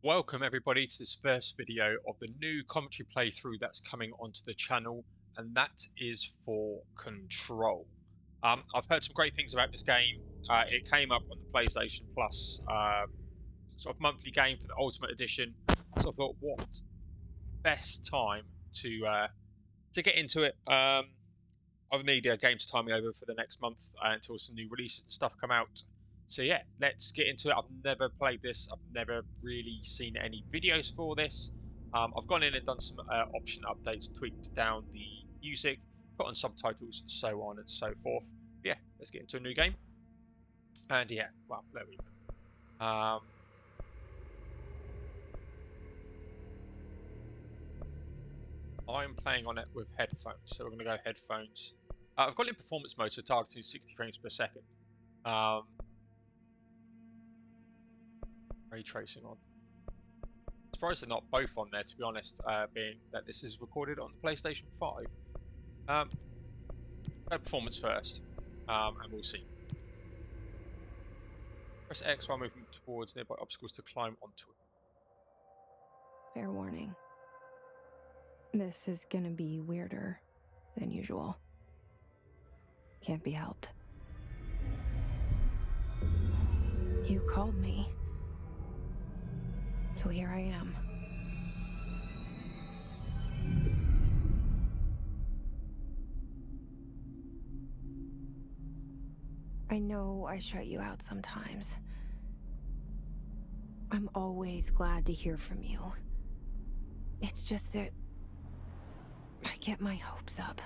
Welcome everybody to this first video of the new commentary playthrough that's coming onto the channel, and that is for Control. I've heard some great things about this game. It came up on the PlayStation Plus sort of monthly game for the Ultimate Edition. So I thought, what best time to get into it? I need a game to tie me over for the next month until some new releases and stuff come out. So yeah, let's get into it. I've never played this. I've never really seen any videos for this. I've gone in and done some option updates, tweaked down the music, put on subtitles, so on and so forth. Yeah, let's get into a new game. And yeah, well, there we go. I'm playing on it with headphones, so we're going to go headphones. I've got it in performance mode, so targeting 60 frames per second. Ray tracing on. Surprised they're not both on there, to be honest, being that this is recorded on the PlayStation 5. Go performance first, and we'll see. Press X while moving towards nearby obstacles to climb onto it. Fair warning. This is gonna be weirder than usual. Can't be helped. You called me. So here I am. I know I shut you out sometimes. I'm always glad to hear from you. It's just that I get my hopes up.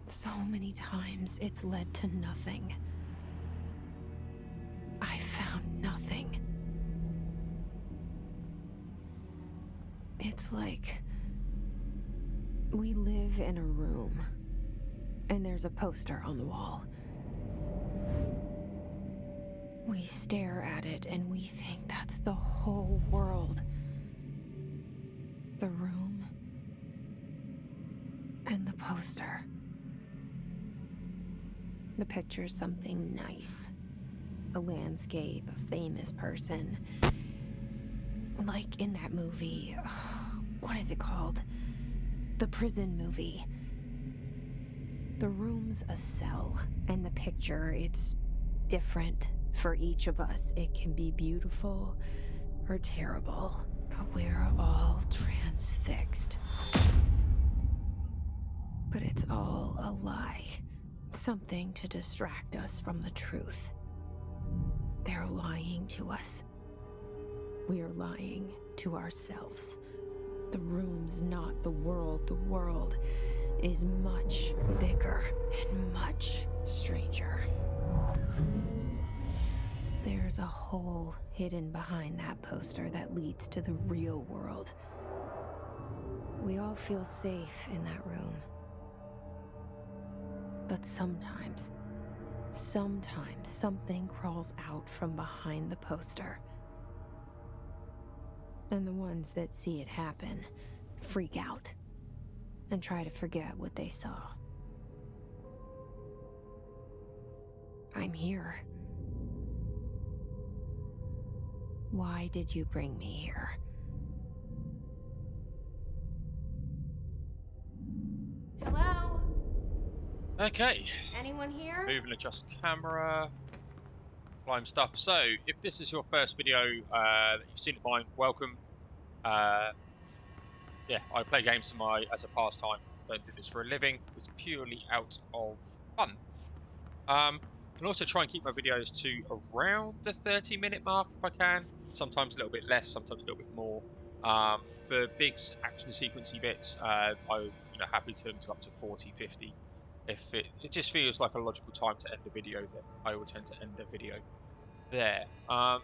So many times it's led to nothing. I found nothing. It's like we live in a room, and there's a poster on the wall. We stare at it and we think that's the whole world. The room and the poster. The picture's something nice. A landscape, a famous person. Like in that movie, what is it called? The prison movie. The room's a cell, and the picture, it's different for each of us. It can be beautiful or terrible, but we're all transfixed. But it's all a lie. Something to distract us from the truth. They're lying to us. We're lying to ourselves. The room's not the world. The world is much bigger and much stranger. There's a hole hidden behind that poster that leads to the real world. We all feel safe in that room. But sometimes something crawls out from behind the poster. And the ones that see it happen freak out and try to forget what they saw. I'm here. Why did you bring me here? Hello? Okay. Anyone here? Move and adjust camera. Climb stuff. So, if this is your first video that you've seen of mine, welcome. Yeah, I play games as a pastime. Don't do this for a living. It's purely out of fun. I can also try and keep my videos to around the 30-minute mark if I can. Sometimes a little bit less, sometimes a little bit more. For big action sequencey bits, I'm happy to go up to 40, 50. If it just feels like a logical time to end the video, then I will tend to end the video there. I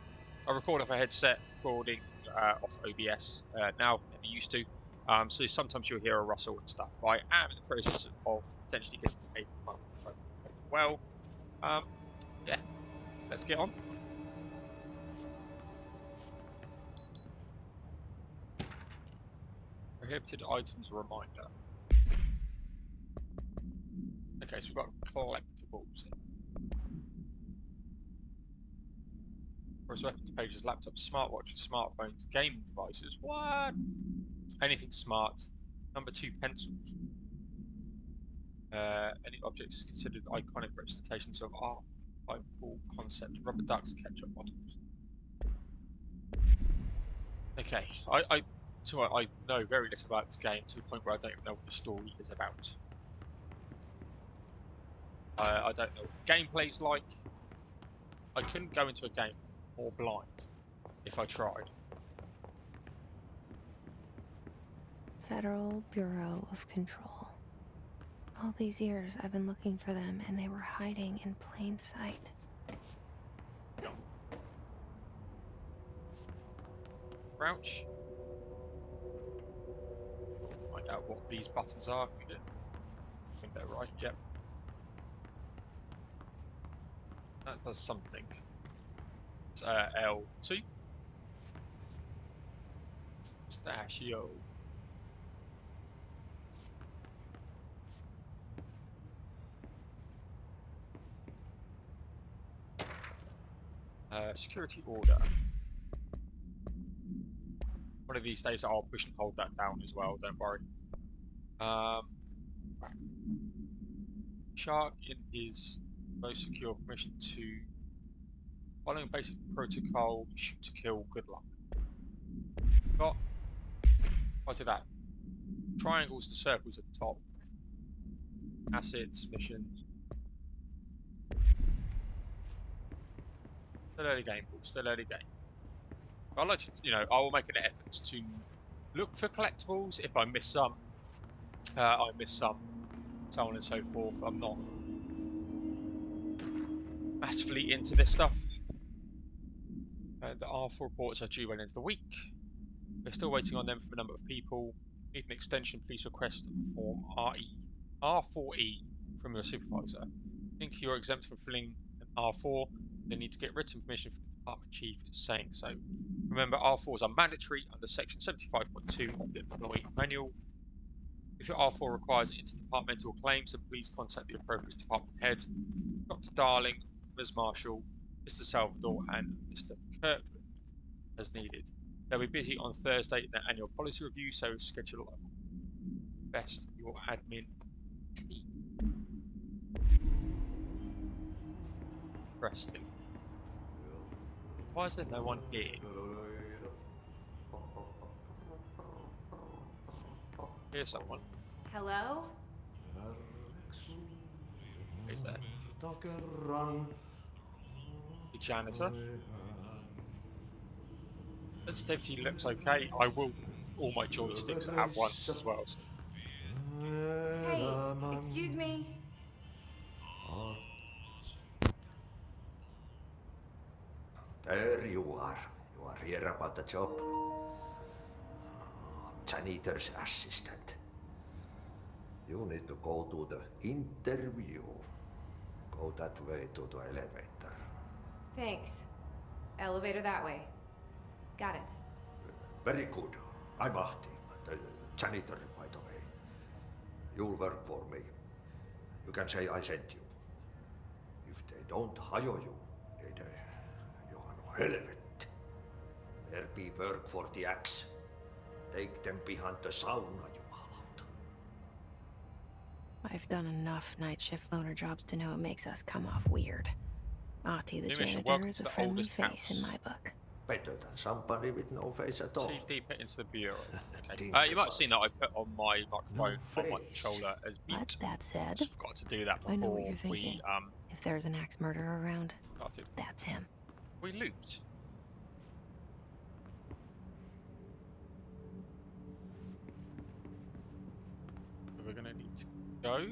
record off a headset, recording off OBS now, never used to. So sometimes you'll hear a rustle and stuff, but I am in the process of potentially getting a microphone as well. Yeah, let's get on. Prohibited items reminder. Okay, so we've got collectibles. For a cameras, weapons pages, laptops, smartwatches, smartphones, gaming devices. What? Anything smart. Number 2, pencils. Any object is considered iconic representations of art, archetypal concept. Rubber ducks, ketchup bottles. Okay, I know very little about this game to the point where I don't even know what the story is about. I don't know what the gameplay's like. I couldn't go into a game more blind if I tried. Federal Bureau of Control. All these years I've been looking for them and they were hiding in plain sight. Crouch. Find out what these buttons are. I think they're right, yep. That does something. It's L2. Stashio. Security order. One of these days I'll push and hold that down as well, don't worry. Shark in his most secure permission to following basic protocol, shoot to kill, good luck. Got I do that. Triangles to circles at the top. Assets, missions. Still early game, still early game. I like to, I will make an effort to look for collectibles. If I miss some, I miss some, so on and so forth. I'm not massively into this stuff. The R4 reports are due by the end of the week. We're still waiting on them from a number of people. Need an extension, please request form R4E from your supervisor. Think you're exempt from filling an R4, they need to get written permission from the department chief saying so. Remember, R4s are mandatory under section 75.2 of the employee manual. If your R4 requires interdepartmental claims, then please contact the appropriate department head. Dr. Darling, Ms. Marshall, Mr. Salvador, and Mr. Kirkland as needed. They'll be busy on Thursday in their annual policy review, so schedule best your admin team. Interesting. Why is there no one here? Here's someone. Hello? Who's there? The janitor. Sensitivity looks okay. I will move all my joysticks at once as well. So. Hey, excuse me. There you are. You are here about the job. Janitor's assistant. You need to go to the interview. Go that way to the elevator. Thanks. Elevator that way. Got it. Very good. I'm Ahti, the janitor, by the way. You'll work for me. You can say I sent you. If they don't hire you, then you are no helvet. There be work for the axe. Take them behind the sauna, jumalauta. I've done enough night shift loner jobs to know it makes us come off weird. Ahti the janitor is a friendly face in my book. Better than somebody with no face at all. See deeper into the bureau. Okay. You might have seen that I put on my microphone on my controller as mute. But that said, Just forgot to do that I know before what you're thinking. If there's an axe murderer around, started. that's him. We looped. So we're gonna need to go.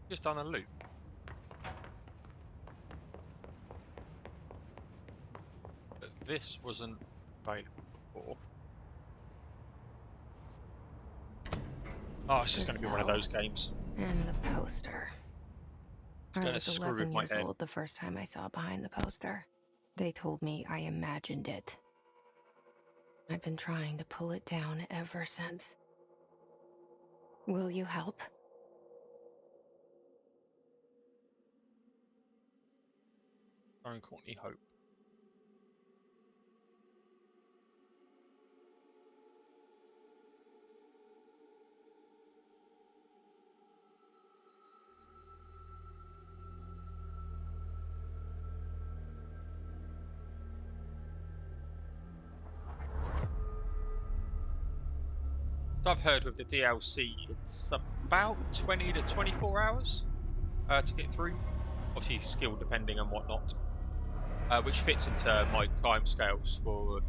Just done a loop. But this wasn't available before. Oh, it's just going to be one of those games. And the poster. I was screw 11 with my years head. old the first time I saw behind the poster. They told me I imagined it. I've been trying to pull it down ever since. Will you help? Aaron Courtney Hope. So I've heard with the DLC, it's about 20 to 24 hours to get through. Obviously, skill depending and whatnot, which fits into my timescales for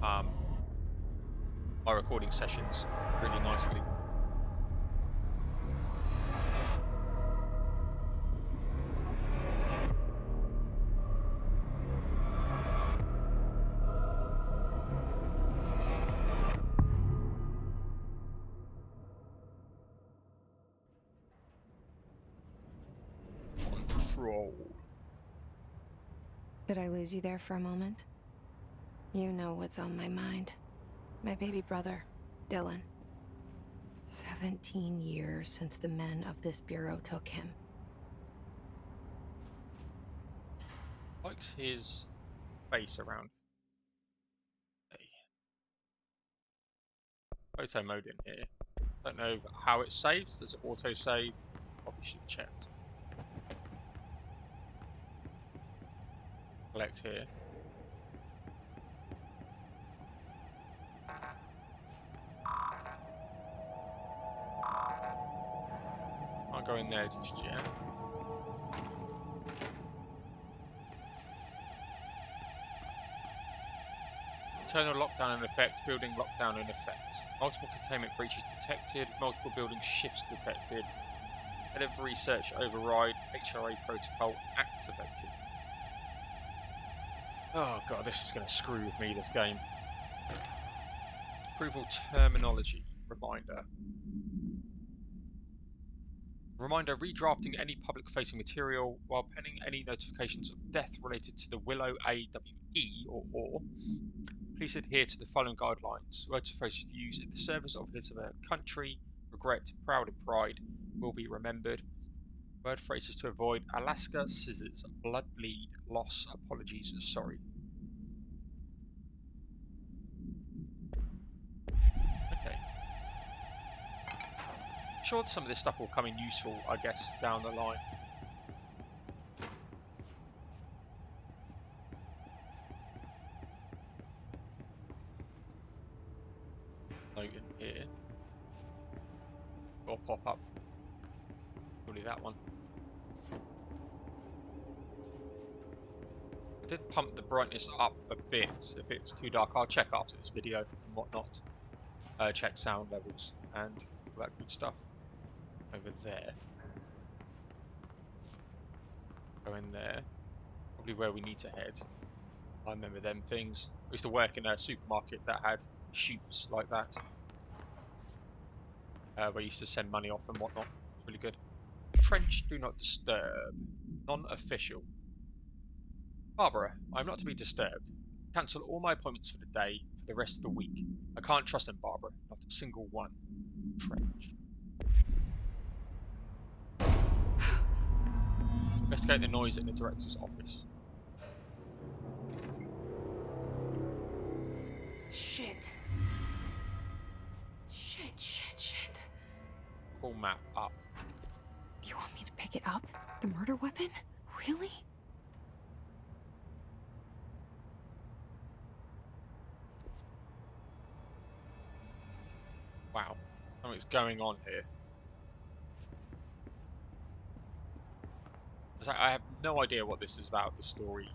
my recording sessions really nicely. Control. Did I lose you there for a moment? You know what's on my mind. My baby brother, Dylan. 17 years since the men of this bureau took him. Likes his face around. Photo mode in here. Don't know how it saves. Does it auto save? Probably should have checked. Collect here. Can't go in there just yet. Internal lockdown in effect, building lockdown in effect. Multiple containment breaches detected, multiple building shifts detected. Head of research override, HRA protocol activated. Oh god, this is going to screw with me, this game. Approval terminology, reminder. Reminder, redrafting any public-facing material while pending any notifications of death related to the Willow AWE or OR. Please adhere to the following guidelines. Word phrases used in the service of his country, regret, proud and pride will be remembered. Word phrases to avoid: Alaska, scissors, blood bleed, loss, apologies, sorry. Okay. I'm sure some of this stuff will come in useful, I guess, down the line. Note in here. Or pop up. Probably that one. I did pump the brightness up a bit. If it's too dark, I'll check after this video and whatnot. Check sound levels and all that good stuff. Over there. Go in there. Probably where we need to head. I remember them things. I used to work in a supermarket that had chutes like that. Where I used to send money off and whatnot. It's really good. Trench, do not disturb. Non-official. Barbara, I'm not to be disturbed. Cancel all my appointments for the day, for the rest of the week. I can't trust them, Barbara. Not a single one. Trench. Investigate the noise in the director's office. Shit. Shit. Full map up. You want me to pick it up? The murder weapon? Really? Wow. Something's going on here. I have no idea what this is about, the story.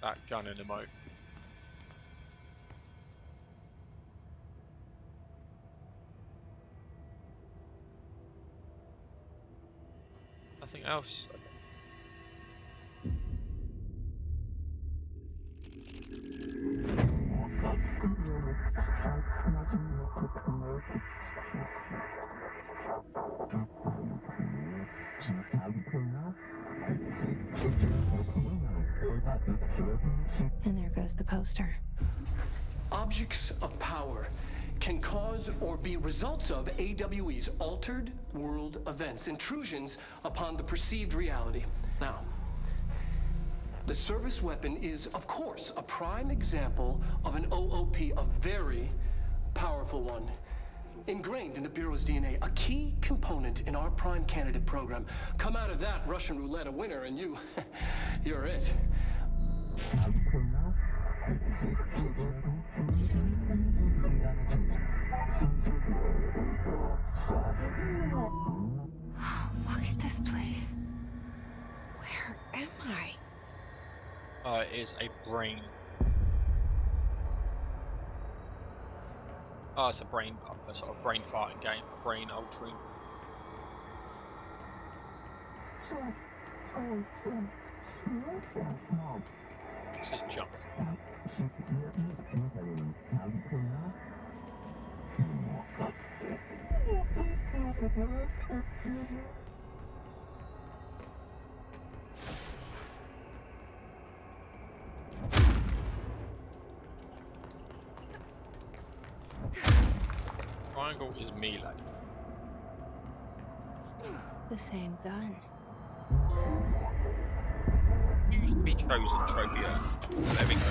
That gun and emote. Nothing else. Okay. poster. Objects of power can cause or be results of AWE's altered world events, intrusions upon the perceived reality. Now, the service weapon is, of course, a prime example of an OOP, a very powerful one. Ingrained in the Bureau's DNA, a key component in our prime candidate program. Come out of that Russian roulette a winner and you're it. Look at this place. Where am I? It is a brain. Oh, it's a sort of brain farting game, brain altering. Let's just jump. Triangle is melee. The same gun. Used to be chosen trophy. There we go.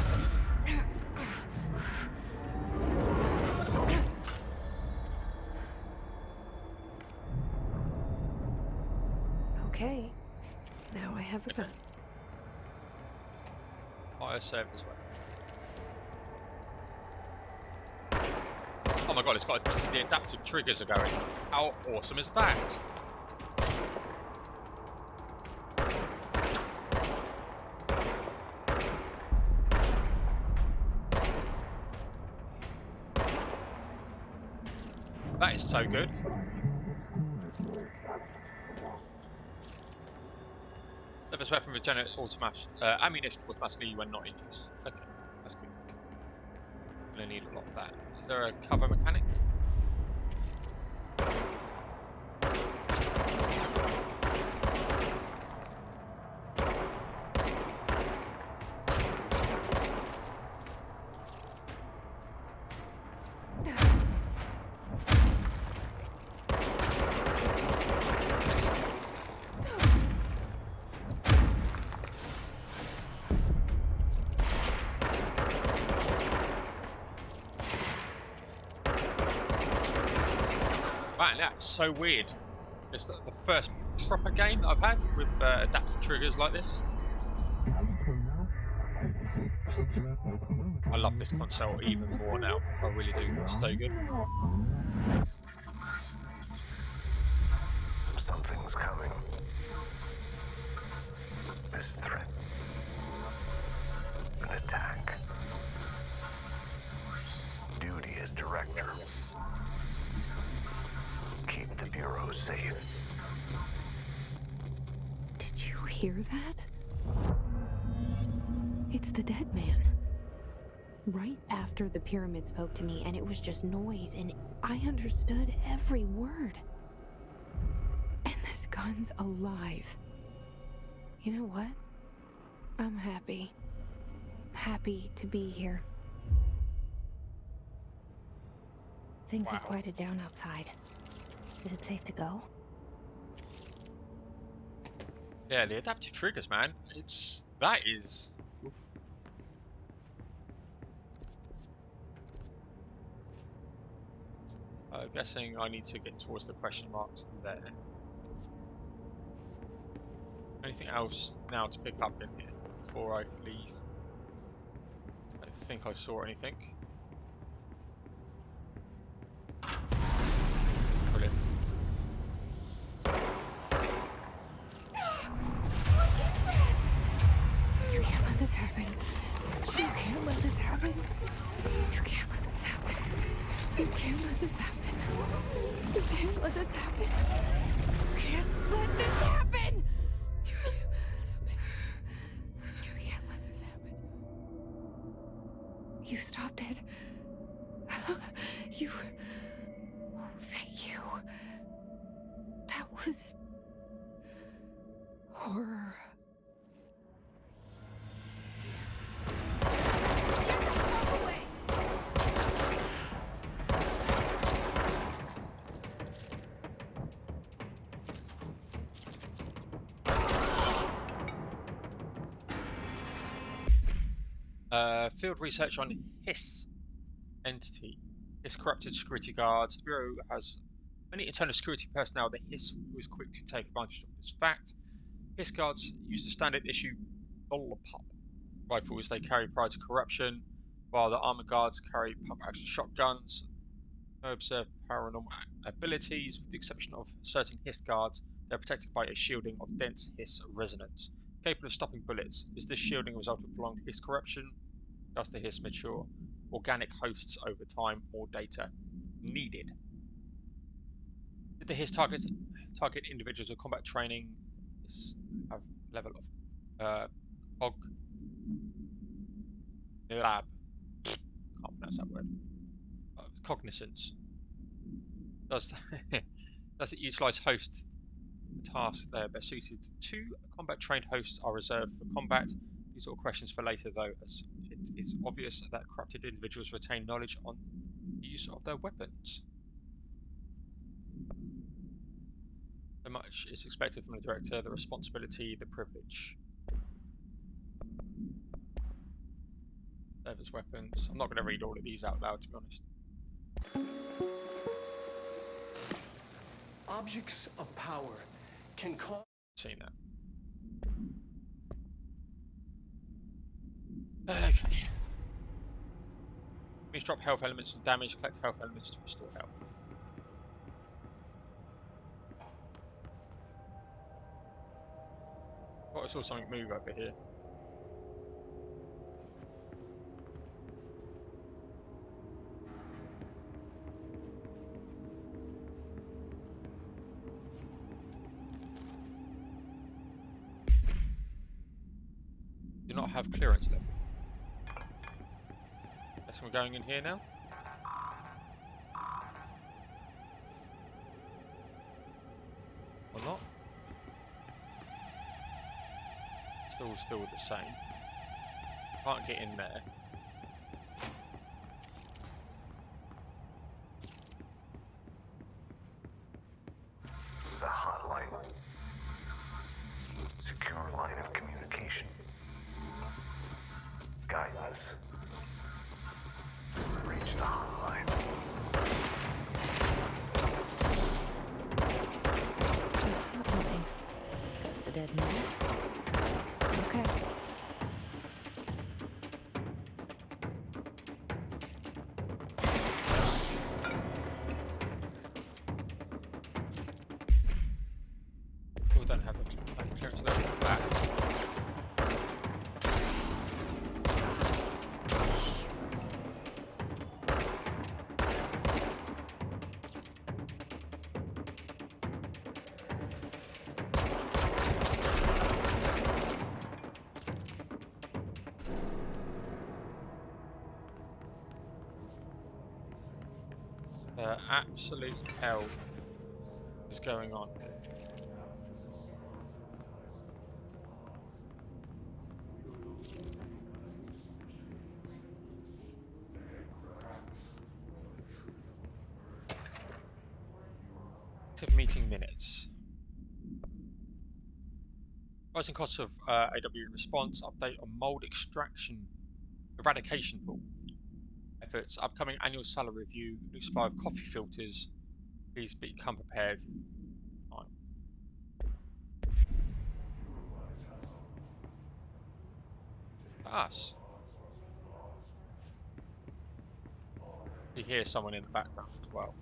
Okay. Now I have a gun. Fire service weapon. Oh my god, it's got the adaptive triggers are going. How awesome is that? That is so good. Service weapon regenerates ammunition automatically when not in use. Okay, that's good. I'm gonna need a lot of that. Is there a cover mechanic? Man, that's so weird. It's the first proper game that I've had with adaptive triggers like this. I love this console even more now. I really do. It's so good. Something's coming. This threat. An attack. Duty as director. Keep the Bureau safe. Did you hear that? It's the dead man. Right after the pyramid spoke to me, and it was just noise, and I understood every word. And this gun's alive. You know what? I'm happy. Happy to be here. Things have quieted down outside. Is it safe to go? Yeah, the adaptive triggers, man. That is. Oof. I'm guessing I need to get towards the question marks there. Anything else now to pick up in here before I leave? I don't think I saw anything. Brilliant. You can't let this happen. You can't let this happen. You can't let this happen. You can't let this happen. You can't let this happen. You can't let this happen. You can't let this happen. You can't let this happen. You stopped it. You. Oh, thank you. That was horror. field research on Hiss entity. Hiss corrupted security guards. The Bureau has many internal security personnel. The Hiss was quick to take advantage of this fact. Hiss guards use the standard issue bullpup rifles they carry prior to corruption, while the armored guards carry pump-action shotguns. No observed paranormal abilities, with the exception of certain Hiss guards. They are protected by a shielding of dense Hiss resonance, capable of stopping bullets. Is this shielding a result of prolonged Hiss corruption? Does the Hiss mature? Organic hosts over time? More data needed. Did the Hiss target individuals with combat training? Have level of cog lab. Can't pronounce that word. Cognizance. Does it utilize hosts? The tasks they are best suited to. Combat trained hosts are reserved for combat. These are all questions for later, though, as it is obvious that corrupted individuals retain knowledge on the use of their weapons. So much is expected from the director: the responsibility, the privilege. Service weapons. I'm not going to read all of these out loud, to be honest. Objects of power can cause... Seen that. Okay. Please drop health elements and damage, collect health elements to restore health. Thought I saw something move over here. Do not have clearance level. Guess we're going in here now. Or not. Still the same. Can't get in there. The hotline. Secure line of communication. Guidance. Reach the hotline. Hotline. Says the dead man. Okay. We don't have the clearance level for that. Absolute hell is going on here. Active meeting minutes. Rising costs of AW response. Update on mold eradication pool efforts. Upcoming annual salary review. New supply of coffee filters. Please become prepared. Us. You hear someone in the background as well.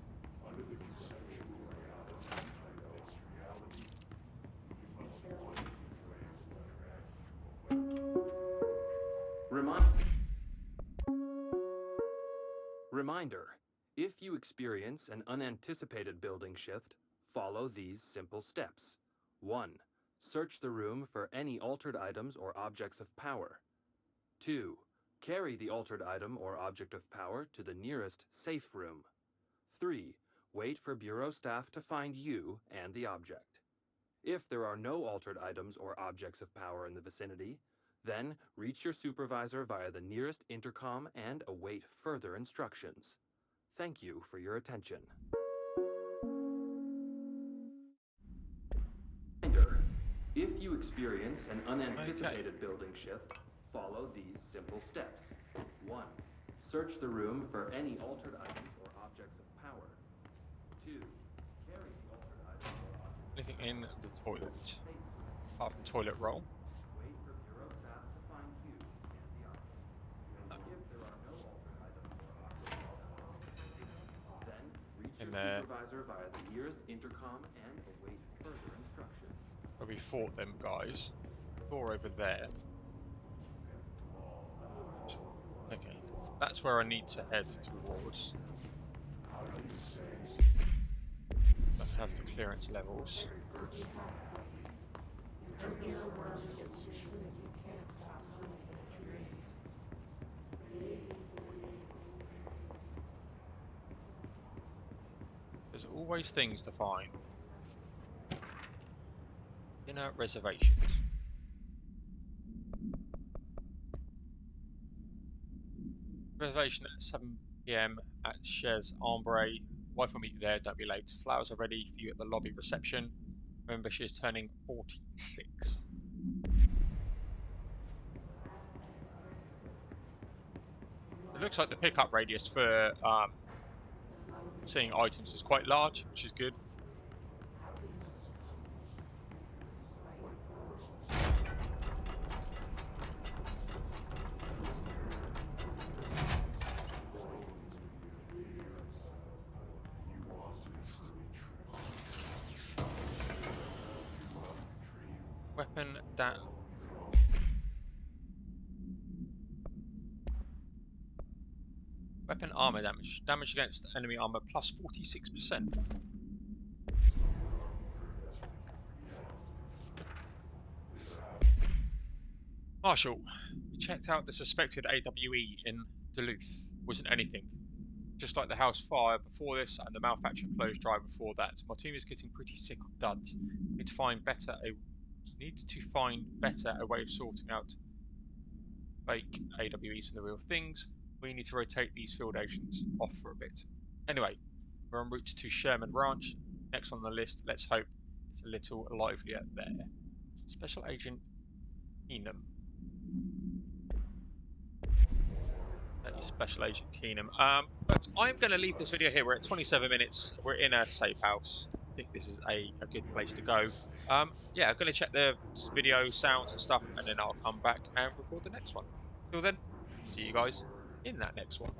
Reminder, if you experience an unanticipated building shift, follow these simple steps. 1. Search the room for any altered items or objects of power. 2. Carry the altered item or object of power to the nearest safe room. 3. Wait for Bureau staff to find you and the object. If there are no altered items or objects of power in the vicinity, then reach your supervisor via the nearest intercom and await further instructions. Thank you for your attention. Reminder, if you experience an unanticipated building shift, follow these simple steps. 1. Search the room for any altered items or objects of power. 2. Carry the altered items or objects Anything in the toilet? safely. Apart from toilet roll. Wait for Bureau staff to find you and the object. If there are no altered items or objects, then reach In your there. supervisor via the nearest intercom and await further instructions. Where we fought them guys. Door over there. Okay. That's where I need to head towards. I have the clearance levels. There's always things to find. Inner reservations. Reservation at 7 PM at Chez Ambre. Wife will meet you there, don't be late. Flowers are ready for you at the lobby reception. Remember, she is turning 46. It looks like the pickup radius for seeing items is quite large, which is good. Weapon down. Weapon armor damage. Damage against enemy armor plus 46%. Marshall, we checked out the suspected AWE in Duluth. Wasn't anything. Just like the house fire before this and the malfunction closed drive before that. My team is getting pretty sick of duds. Need to find better a way of sorting out fake AWEs from the real things. We need to rotate these field agents off for a bit. Anyway, we're en route to Sherman Ranch. Next on the list, let's hope it's a little livelier there. Special Agent Keenum. That is Special Agent Keenum. But I'm going to leave this video here. We're at 27 minutes. We're in a safe house. I think this is a good place to go. Yeah, I'm going to check the video, sounds and stuff, and then I'll come back and record the next one. Till then, see you guys in that next one.